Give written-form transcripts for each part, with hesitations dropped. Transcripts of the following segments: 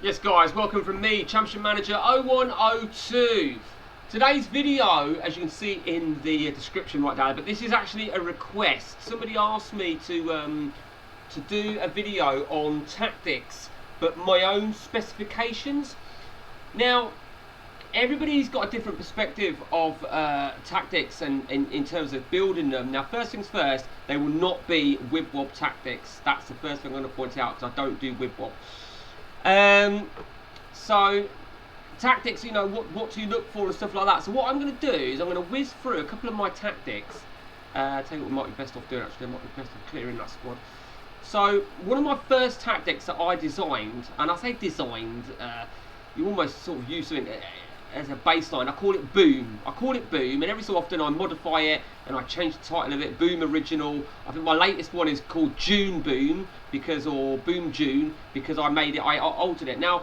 Yes guys, welcome from me, Championship Manager 0102. Today's video, as you can see in the description right now, but this is actually a request. Somebody asked me to do a video on tactics, but my own specifications. Now, everybody's got a different perspective of tactics and in terms of building them. Now, first things first, they will not be whip-wob tactics. That's the first thing I'm going to point out, because I don't do whip-wob. So tactics, you know, what to look for and stuff like that. So what I'm going to do is I'm going to whiz through a couple of my tactics. Tell you what we might be best off doing actually. I might be best off clearing that squad. So one of my first tactics that I designed, and I say designed, you almost sort of use something as a baseline. I call it Boom. And every so often I modify it and I change the title of it. Boom Original. I think my latest one is called June Boom, or Boom June, because I altered it. Now,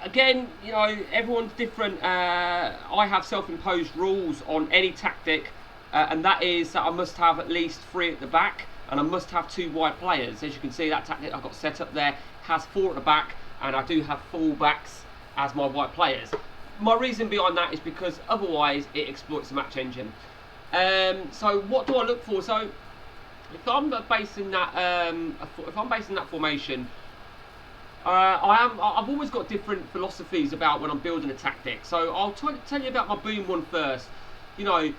again, you know, everyone's different. I have self-imposed rules on any tactic, and that is that I must have at least 3 at the back, and I must have 2 wide players. As you can see, that tactic I've got set up there has 4 at the back, and I do have full backs as my wide players. My reason behind that is because otherwise it exploits the match engine. So what do I look for? So if I'm basing that formation, I've always got different philosophies about when I'm building a tactic. So I'll tell you about my Boom one first. You know,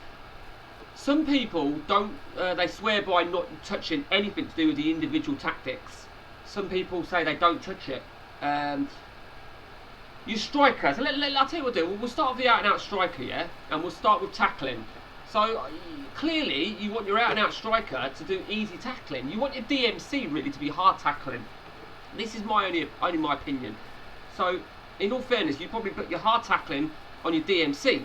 some people don't. They swear by not touching anything to do with the individual tactics. Some people say they don't touch it. Your striker, so I'll tell you what we'll do. We'll start with the out-and-out striker, yeah? And we'll start with tackling. So, clearly, you want your out-and-out striker to do easy tackling. You want your DMC, really, to be hard tackling. This is only my opinion. So, in all fairness, you probably put your hard tackling on your DMC.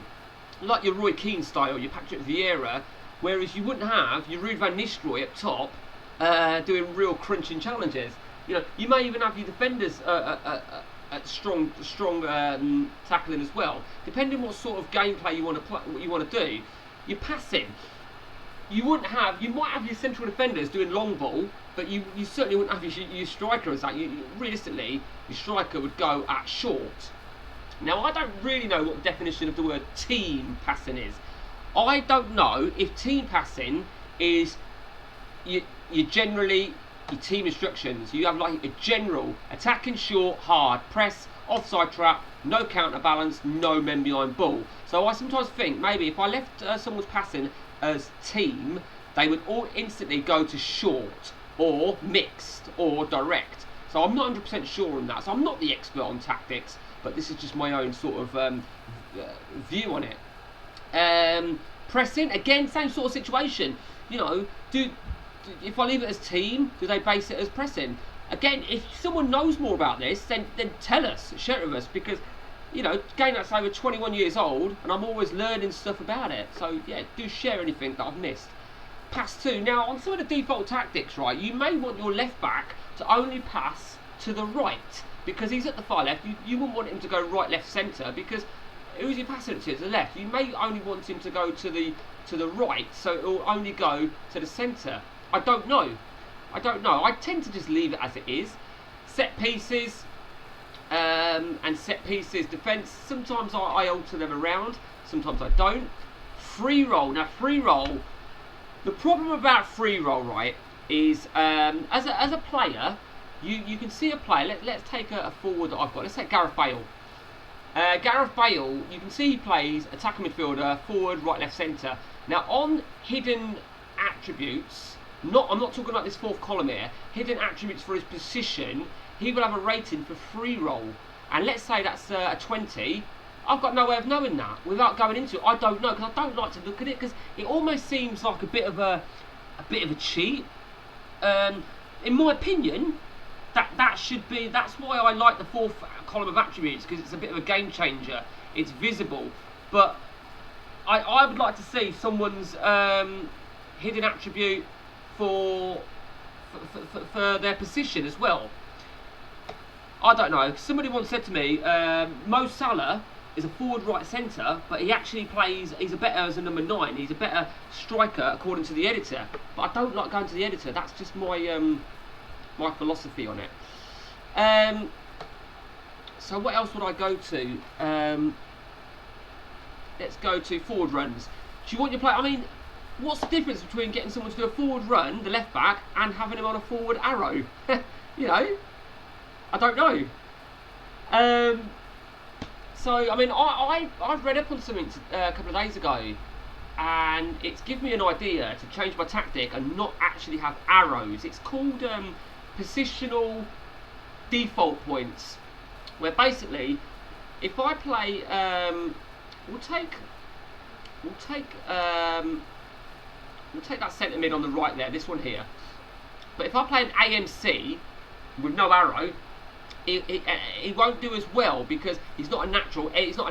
Like your Roy Keane style, your Patrick Vieira, whereas you wouldn't have your Ruud van Nistelrooy up top doing real crunching challenges. You know, you may even have your defenders strong tackling as well. Depending what sort of gameplay you want to do, you're passing. You might have your central defenders doing long ball, but you certainly wouldn't have your striker as that. Realistically, your striker would go at short. Now, I don't really know what the definition of the word team passing is. I don't know if team passing is you generally. Your team instructions. You have like a general attacking short, hard, press, offside trap, no counterbalance, no men behind ball. So I sometimes think maybe if I left someone's passing as team, they would all instantly go to short or mixed or direct. So I'm not 100% sure on that. So I'm not the expert on tactics, but this is just my own sort of view on it. Pressing, again, same sort of situation. You know, if I leave it as team, do they base it as pressing? Again, if someone knows more about this, then tell us, share it with us, because, you know, again, that's over 21 years old, and I'm always learning stuff about it. So, yeah, do share anything that I've missed. Pass to. Now, on some of the default tactics, right, you may want your left back to only pass to the right, because he's at the far left. You wouldn't want him to go right, left, centre, because who's he passing it to? To the left. You may only want him to go to the right, so it will only go to the centre. I don't know. I tend to just leave it as it is. Set pieces and set pieces defence. Sometimes I alter them around. Sometimes I don't. Free roll. Now, free roll. The problem about free roll, right, is as a player, you can see a player. Let's take a forward that I've got. Let's take Gareth Bale. Gareth Bale, you can see he plays attacking midfielder, forward, right, left, centre. Now, on hidden attributes. I'm not talking about this 4th column here. Hidden attributes for his position. He will have a rating for free roll, and let's say that's a 20. I've got no way of knowing that without going into it. I don't know, because I don't like to look at it, because it almost seems like a bit of a cheat. In my opinion, that should be. That's why I like the 4th column of attributes, because it's a bit of a game changer. It's visible, but I would like to see someone's hidden attribute for their position as well. I don't know. Somebody once said to me, Mo Salah is a forward right centre, but he actually plays, he's a better as a number 9, he's a better striker according to the editor. But I don't like going to the editor, that's just my my philosophy on it. So what else would I go to? Let's go to forward runs. Do you want your player? I mean, what's the difference between getting someone to do a forward run, the left back, and having him on a forward arrow? You know, I don't know. So I mean, I've read up on something a couple of days ago, and it's given me an idea to change my tactic and not actually have arrows. It's called positional default points, where basically, if I play, we'll take that centre mid on the right there, this one here. But if I play an AMC with no arrow, he won't do as well because he's not a natural. He's not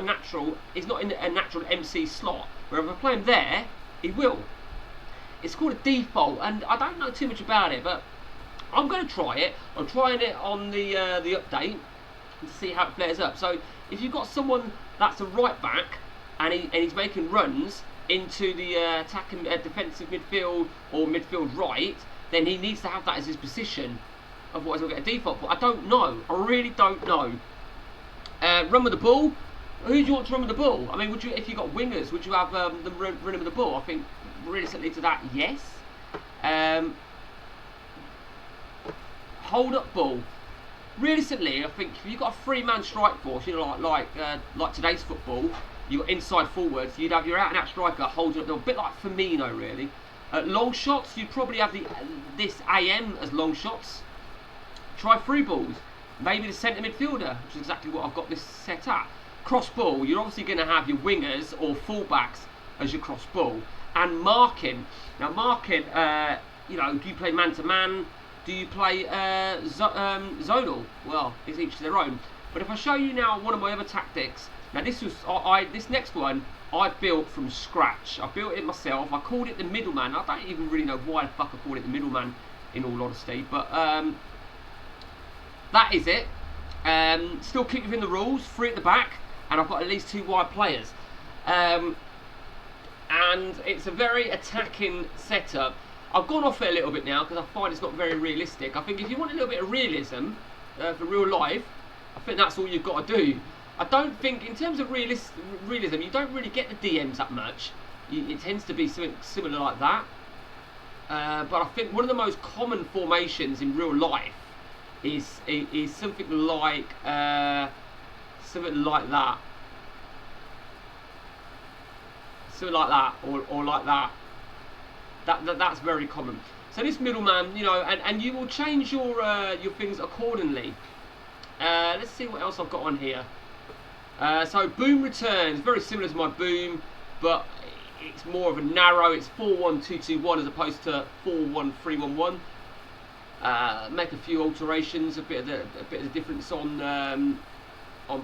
in a natural MC slot. Where if I play him there, he will. It's called a default, and I don't know too much about it, but I'm going to try it. I'm trying it on the update to see how it flares up. So if you've got someone that's a right back and he's making runs into the attacking defensive midfield or midfield right, then he needs to have that as his position. Otherwise he'll get a default. But I don't know. I really don't know. Run with the ball. Who do you want to run with the ball? I mean, would you, if you got wingers, would you have them running with the ball? I think realistically to that, yes. Hold up ball. Realistically, I think if you've got a 3-man strike force, you know, like today's football, you've got inside forwards, you'd have your out-and-out striker holding up the ball, a bit like Firmino, really. Long shots, you'd probably have this AM as long shots. Try through balls. Maybe the centre midfielder, which is exactly what I've got this set at. Cross ball, you're obviously going to have your wingers or fullbacks as your cross ball. And marking. Now marking, you know, do you play man-to-man? Do you play zonal? Well, it's each to their own. But if I show you now one of my other tactics, now this was this next one I built from scratch. I built it myself. I called it the middleman. I don't even really know why the fuck I called it the middleman, in all honesty. But that is it. Still keep within the rules. 3 at the back, and I've got at least 2 wide players. And it's a very attacking setup. I've gone off it a little bit now because I find it's not very realistic. I think if you want a little bit of realism for real life, I think that's all you've got to do. I don't think, in terms of realism, you don't really get the DMs that much. It tends to be something similar like that. But I think one of the most common formations in real life is something like that. Something like that, or like that. That's very common. So this middleman, you know, and you will change your things accordingly. Let's see what else I've got on here. So boom returns, very similar to my boom, but it's more of a narrow. It's 4-1-2-2-1 as opposed to 4-1-3-1-1. Make a few alterations, a bit of the difference on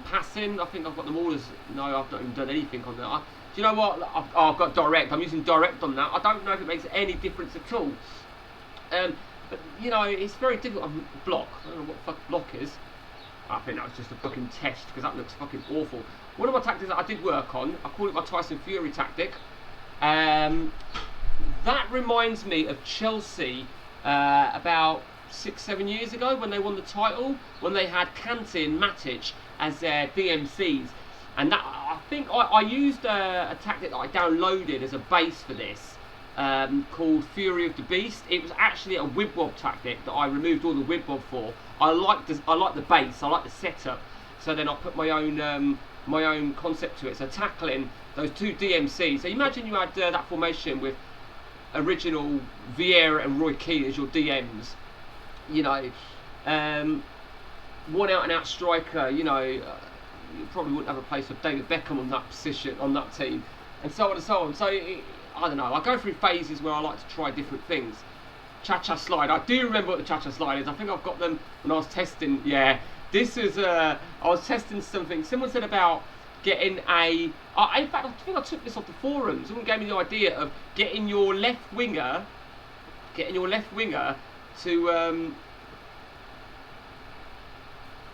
passing. I think I've got them all as no. I've not even done anything on that. Do you know what? I've got direct. I'm using direct on that. I don't know if it makes any difference at all. But you know, it's very difficult. Block. I don't know what the fuck block is. I think that was just a fucking test because that looks fucking awful. One of my tactics that I did work on, I call it my Tyson Fury tactic. That reminds me of Chelsea about 6-7 years ago when they won the title, when they had Kante and Matic as their DMCs. And that, I think I used a tactic that I downloaded as a base for this, called Fury of the Beast. It was actually a wib-wob tactic that I removed all the wib-wob for. I like the base, I like the setup. So then I put my own concept to it. So tackling those 2 DMCs. So imagine you had that formation with original Vieira and Roy Keane as your DMs. You know, one out-and-out striker. You know, you probably wouldn't have a place for David Beckham on that position, on that team, and so on and so on. So I don't know. I go through phases where I like to try different things. Cha-cha slide. I do remember what the cha-cha slide is. I think I've got them when I was testing. Yeah, this is. I was testing something. Someone said about getting a. In fact, I think I took this off the forums. Someone gave me the idea of getting your left winger to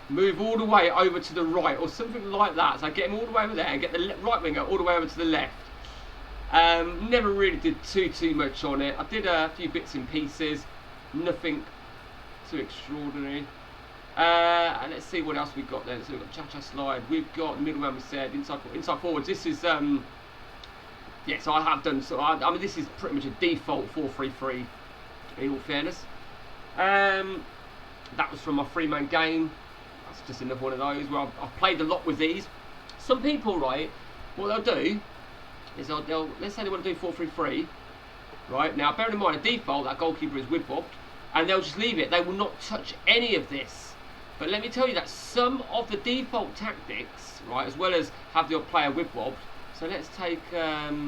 move all the way over to the right or something like that. So I get him all the way over there and get the right winger all the way over to the left. Never really did too much on it. I did a few bits and pieces, nothing too extraordinary. And let's see what else we've got then. So we've got cha-cha slide. We've got middleman, we said, inside forwards. This is, yeah, so I have done, so I mean, this is pretty much a default 4-3-3, in all fairness. That was from my 3-man game. That's just another one of those where I've played a lot with these. Some people, right, what they'll do is they'll let's say they want to do 4-3-3, right? Now, bearing in mind, a default, that goalkeeper is whip-bobbed, and they'll just leave it. They will not touch any of this. But let me tell you that some of the default tactics, right, as well as have your player whip-bobbed. So let's take that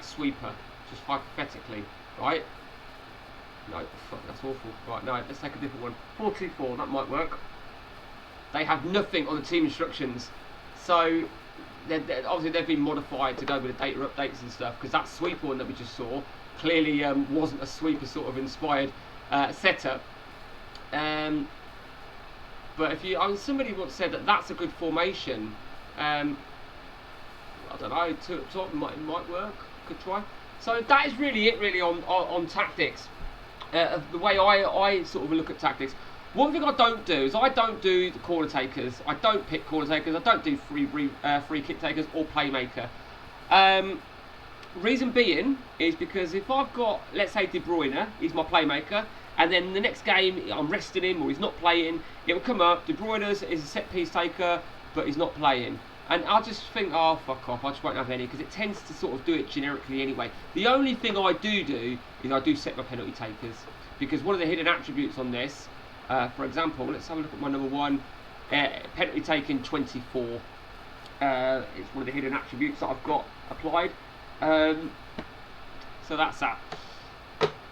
sweeper, just hypothetically, right? No, fuck, that's awful. Right, no, let's take a different one. 4-2-4, that might work. They have nothing on the team instructions, so obviously they've been modified to go with the data updates and stuff, because that sweeper one that we just saw clearly wasn't a sweeper sort of inspired setup. But if you, somebody once said that that's a good formation. I don't know, top might work. Could try. So that is really it, really on tactics. The way I sort of look at tactics. One thing I don't do is I don't do the corner takers. I don't pick corner takers. I don't do free kick takers or playmaker. Reason being is because if I've got, let's say, De Bruyne, he's my playmaker, and then the next game I'm resting him or he's not playing, it will come up, De Bruyne is a set piece taker, but he's not playing. And I just think, oh, fuck off, I just won't have any, because it tends to sort of do it generically anyway. The only thing I do is I do set my penalty takers, because one of the hidden attributes on this, for example, let's have a look at my number 1, penalty taking 24. It's one of the hidden attributes that I've got applied. So that's that.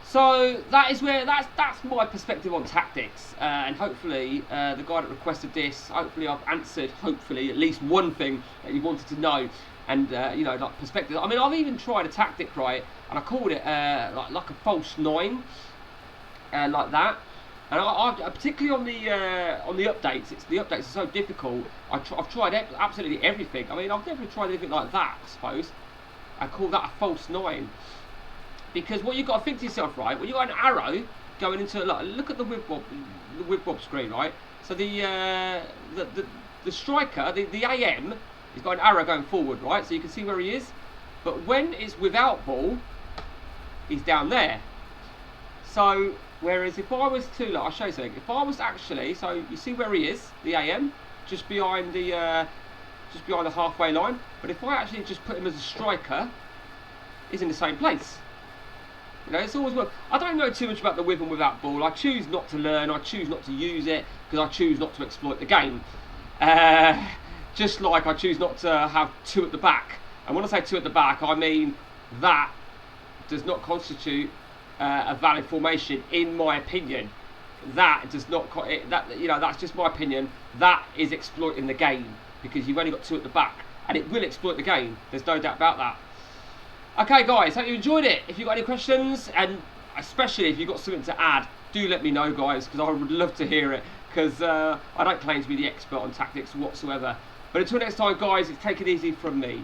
So that is where that's my perspective on tactics, and hopefully the guy that requested this, hopefully I've answered hopefully at least one thing that you wanted to know, and you know, like perspective. I mean, I've even tried a tactic, right, and I called it like a false 9, like that. And I particularly on the updates, the updates are so difficult. I've tried absolutely everything. I mean, I've never tried anything like that, I suppose. I call that a false 9. Because what you've got to think to yourself, right, when you've got an arrow going into, like, look at the whip bob screen, right? So the striker, the AM, he's got an arrow going forward, right? So you can see where he is. But when it's without ball, he's down there. So whereas if I was to, like, I'll show you something. If I was actually, so you see where he is, the AM, just behind the halfway line. But if I actually just put him as a striker, he's in the same place. You know, it's always work. I don't know too much about the with and without ball. I choose not to learn. I choose not to use it because I choose not to exploit the game. Just like I choose not to have 2 at the back. And when I say 2 at the back, I mean that does not constitute a valid formation, in my opinion. That does not. That, you know, that's just my opinion. That is exploiting the game because you've only got 2 at the back, and it will exploit the game. There's no doubt about that. Okay guys, hope you enjoyed it. If you've got any questions, and especially if you've got something to add, do let me know guys, because I would love to hear it, because I don't claim to be the expert on tactics whatsoever. But until next time guys, it's take it easy from me.